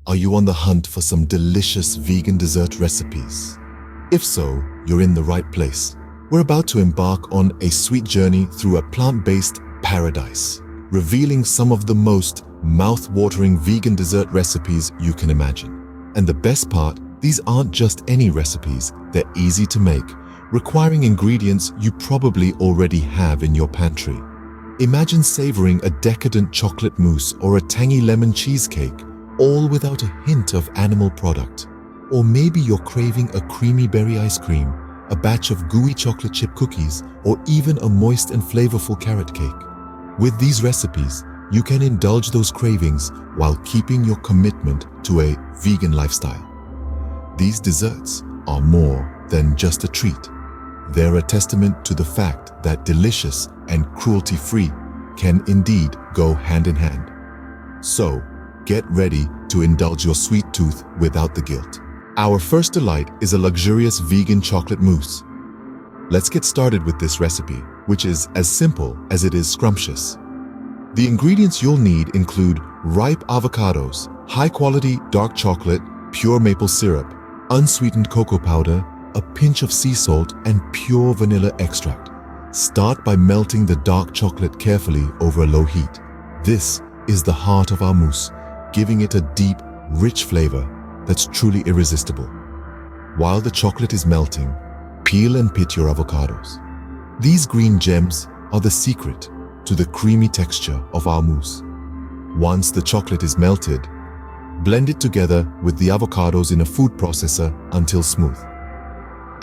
Are you on the hunt for some delicious vegan dessert recipes? If so, you're in the right place. We're about to embark on a sweet journey through a plant-based paradise, revealing some of the most mouth-watering vegan dessert recipes you can imagine. And the best part, these aren't just any recipes, they're easy to make, requiring ingredients you probably already have in your pantry. Imagine savoring a decadent chocolate mousse or a tangy lemon cheesecake, all without a hint of animal product. Or maybe you're craving a creamy berry ice cream, a batch of gooey chocolate chip cookies, or even a moist and flavorful carrot cake. With these recipes, you can indulge those cravings while keeping your commitment to a vegan lifestyle. These desserts are more than just a treat. They're a testament to the fact that delicious and cruelty-free can indeed go hand in hand. So, get ready to indulge your sweet tooth without the guilt. Our first delight is a luxurious vegan chocolate mousse. Let's get started with this recipe, which is as simple as it is scrumptious. The ingredients you'll need include ripe avocados, high-quality dark chocolate, pure maple syrup, unsweetened cocoa powder, a pinch of sea salt, and pure vanilla extract. Start by melting the dark chocolate carefully over a low heat. This is the heart of our mousse, giving it a deep, rich flavor that's truly irresistible. While the chocolate is melting, peel and pit your avocados. These green gems are the secret to the creamy texture of our mousse. Once the chocolate is melted, blend it together with the avocados in a food processor until smooth.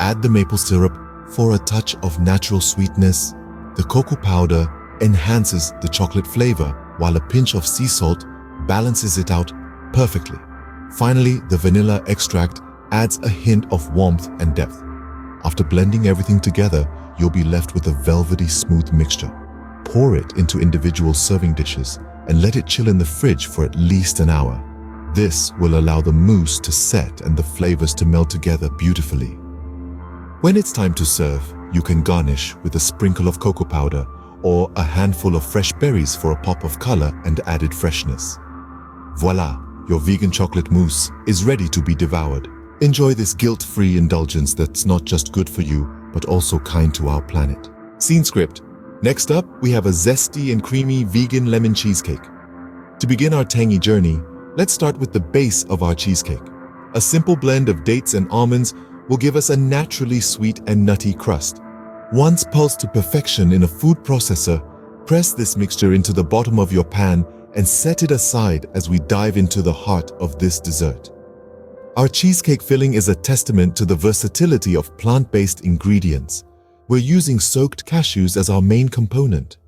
Add the maple syrup for a touch of natural sweetness. The cocoa powder enhances the chocolate flavor, while a pinch of sea salt balances it out perfectly. Finally, the vanilla extract adds a hint of warmth and depth. After blending everything together, you'll be left with a velvety smooth mixture. Pour it into individual serving dishes and let it chill in the fridge for at least an hour. This will allow the mousse to set and the flavors to melt together beautifully. When it's time to serve, you can garnish with a sprinkle of cocoa powder or a handful of fresh berries for a pop of color and added freshness. Voila, your vegan chocolate mousse is ready to be devoured. Enjoy this guilt-free indulgence that's not just good for you, but also kind to our planet. Scene script. Next up, we have a zesty and creamy vegan lemon cheesecake. To begin our tangy journey, let's start with the base of our cheesecake. A simple blend of dates and almonds will give us a naturally sweet and nutty crust. Once pulsed to perfection in a food processor, press this mixture into the bottom of your pan and set it aside as we dive into the heart of this dessert. Our cheesecake filling is a testament to the versatility of plant-based ingredients. We're using soaked cashews as our main component.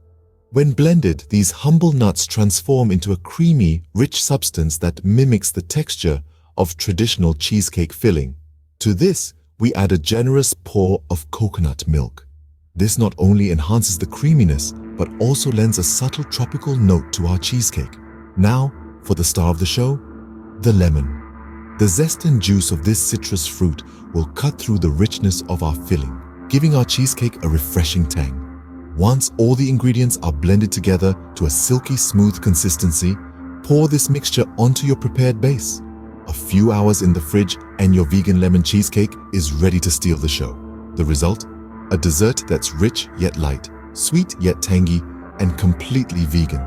When blended, these humble nuts transform into a creamy, rich substance that mimics the texture of traditional cheesecake filling. To this, we add a generous pour of coconut milk. This not only enhances the creaminess, but also lends a subtle tropical note to our cheesecake. Now, for the star of the show, the lemon. The zest and juice of this citrus fruit will cut through the richness of our filling, giving our cheesecake a refreshing tang. Once all the ingredients are blended together to a silky smooth consistency, pour this mixture onto your prepared base. A few hours in the fridge and your vegan lemon cheesecake is ready to steal the show. The result? A dessert that's rich yet light, sweet yet tangy, and completely vegan.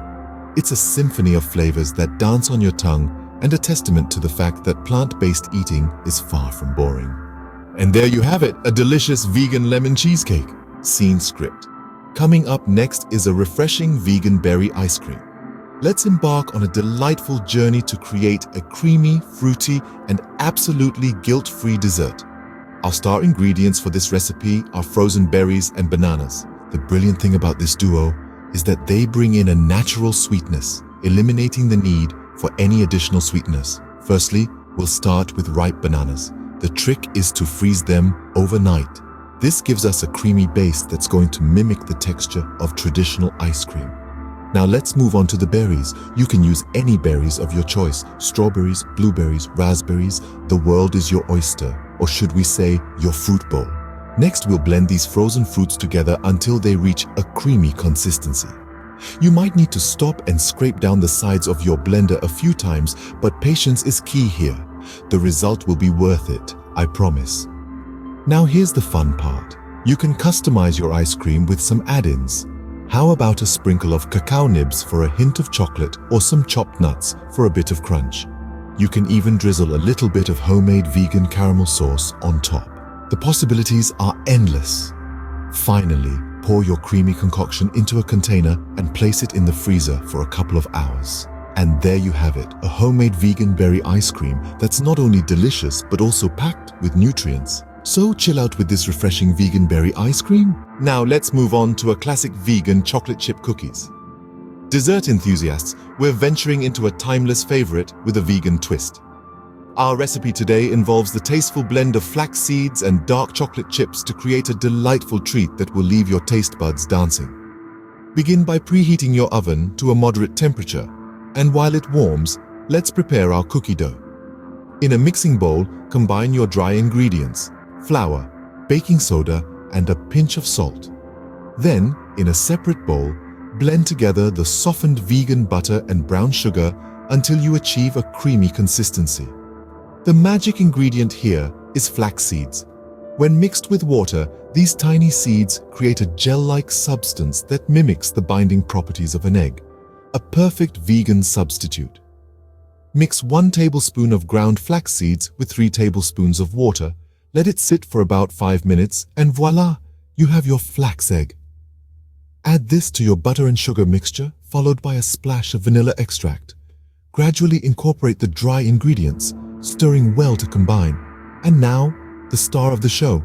It's a symphony of flavors that dance on your tongue and a testament to the fact that plant-based eating is far from boring. And there you have it, a delicious vegan lemon cheesecake. Scene script. Coming up next is a refreshing vegan berry ice cream. Let's embark on a delightful journey to create a creamy, fruity, and absolutely guilt-free dessert. Our star ingredients for this recipe are frozen berries and bananas. The brilliant thing about this duo is that they bring in a natural sweetness, eliminating the need for any additional sweeteners. Firstly, we'll start with ripe bananas. The trick is to freeze them overnight. This gives us a creamy base that's going to mimic the texture of traditional ice cream. Now let's move on to the berries. You can use any berries of your choice. Strawberries, blueberries, raspberries. The world is your oyster, or should we say, your fruit bowl. Next, we'll blend these frozen fruits together until they reach a creamy consistency. You might need to stop and scrape down the sides of your blender a few times, but patience is key here. The result will be worth it, I promise. Now here's the fun part. You can customize your ice cream with some add-ins. How about a sprinkle of cacao nibs for a hint of chocolate or some chopped nuts for a bit of crunch? You can even drizzle a little bit of homemade vegan caramel sauce on top. The possibilities are endless. Finally, pour your creamy concoction into a container and place it in the freezer for a couple of hours. And there you have it, a homemade vegan berry ice cream that's not only delicious but also packed with nutrients. So chill out with this refreshing vegan berry ice cream. Now let's move on to a classic vegan chocolate chip cookies. Dessert enthusiasts, we're venturing into a timeless favorite with a vegan twist. Our recipe today involves the tasteful blend of flax seeds and dark chocolate chips to create a delightful treat that will leave your taste buds dancing. Begin by preheating your oven to a moderate temperature, and while it warms, let's prepare our cookie dough. In a mixing bowl, combine your dry ingredients, flour, baking soda, and a pinch of salt. Then, in a separate bowl, blend together the softened vegan butter and brown sugar until you achieve a creamy consistency. The magic ingredient here is flax seeds. When mixed with water, these tiny seeds create a gel-like substance that mimics the binding properties of an egg, a perfect vegan substitute. Mix 1 tablespoon of ground flax seeds with 3 tablespoons of water. Let it sit for about 5 minutes, and voila, you have your flax egg. Add this to your butter and sugar mixture, followed by a splash of vanilla extract. Gradually incorporate the dry ingredients, stirring well to combine. And now, the star of the show.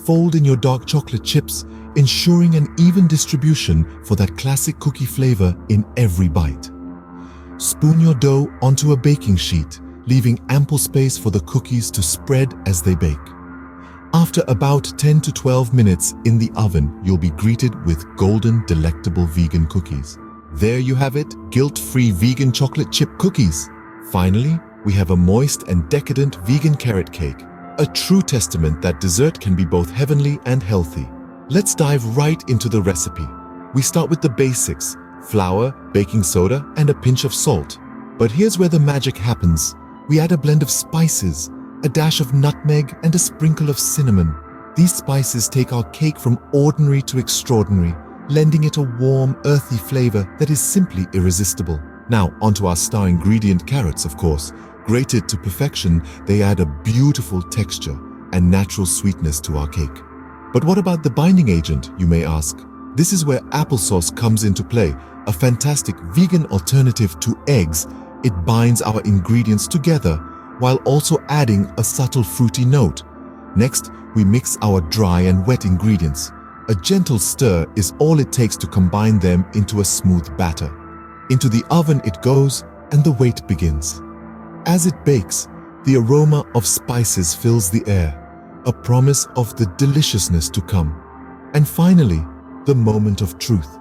Fold in your dark chocolate chips, ensuring an even distribution for that classic cookie flavor in every bite. Spoon your dough onto a baking sheet, leaving ample space for the cookies to spread as they bake. After about 10 to 12 minutes in the oven, you'll be greeted with golden, delectable vegan cookies. There you have it, guilt-free vegan chocolate chip cookies. Finally, we have a moist and decadent vegan carrot cake, a true testament that dessert can be both heavenly and healthy. Let's dive right into the recipe. We start with the basics: flour, baking soda, and a pinch of salt. But here's where the magic happens. We add a blend of spices, a dash of nutmeg, and a sprinkle of cinnamon. These spices take our cake from ordinary to extraordinary, lending it a warm, earthy flavor that is simply irresistible. Now, onto our star ingredient, carrots, of course. Grated to perfection, they add a beautiful texture and natural sweetness to our cake. But what about the binding agent, you may ask? This is where applesauce comes into play, a fantastic vegan alternative to eggs. It binds our ingredients together while also adding a subtle fruity note. Next, we mix our dry and wet ingredients. A gentle stir is all it takes to combine them into a smooth batter. Into the oven it goes, and the wait begins. As it bakes, the aroma of spices fills the air, a promise of the deliciousness to come. And finally, the moment of truth.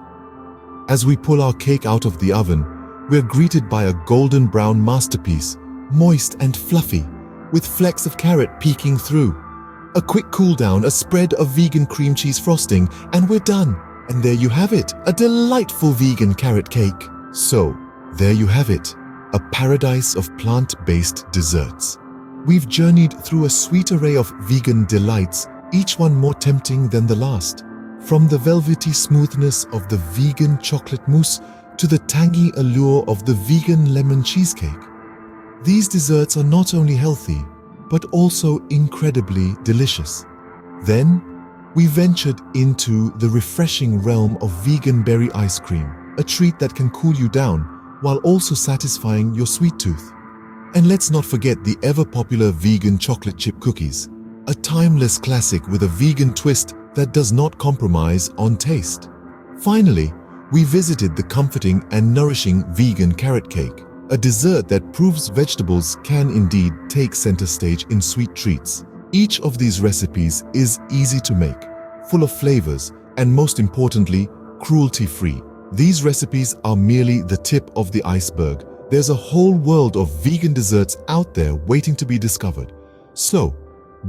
As we pull our cake out of the oven, we're greeted by a golden brown masterpiece, moist and fluffy, with flecks of carrot peeking through. A quick cool down, a spread of vegan cream cheese frosting, and we're done. And there you have it, a delightful vegan carrot cake. So, there you have it, a paradise of plant-based desserts. We've journeyed through a sweet array of vegan delights, each one more tempting than the last. From the velvety smoothness of the vegan chocolate mousse to the tangy allure of the vegan lemon cheesecake. These desserts are not only healthy, but also incredibly delicious. Then, we ventured into the refreshing realm of vegan berry ice cream, a treat that can cool you down while also satisfying your sweet tooth. And let's not forget the ever-popular vegan chocolate chip cookies, a timeless classic with a vegan twist that does not compromise on taste. Finally, we visited the comforting and nourishing vegan carrot cake, a dessert that proves vegetables can indeed take center stage in sweet treats. Each of these recipes is easy to make, full of flavors, and most importantly, cruelty-free. These recipes are merely the tip of the iceberg. There's a whole world of vegan desserts out there waiting to be discovered. So,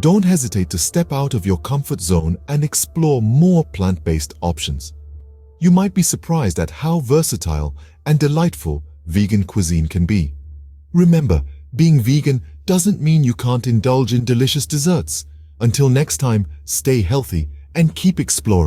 don't hesitate to step out of your comfort zone and explore more plant-based options. you might be surprised at how versatile and delightful vegan cuisine can be. Remember, being vegan doesn't mean you can't indulge in delicious desserts. Until next time, stay healthy and keep exploring.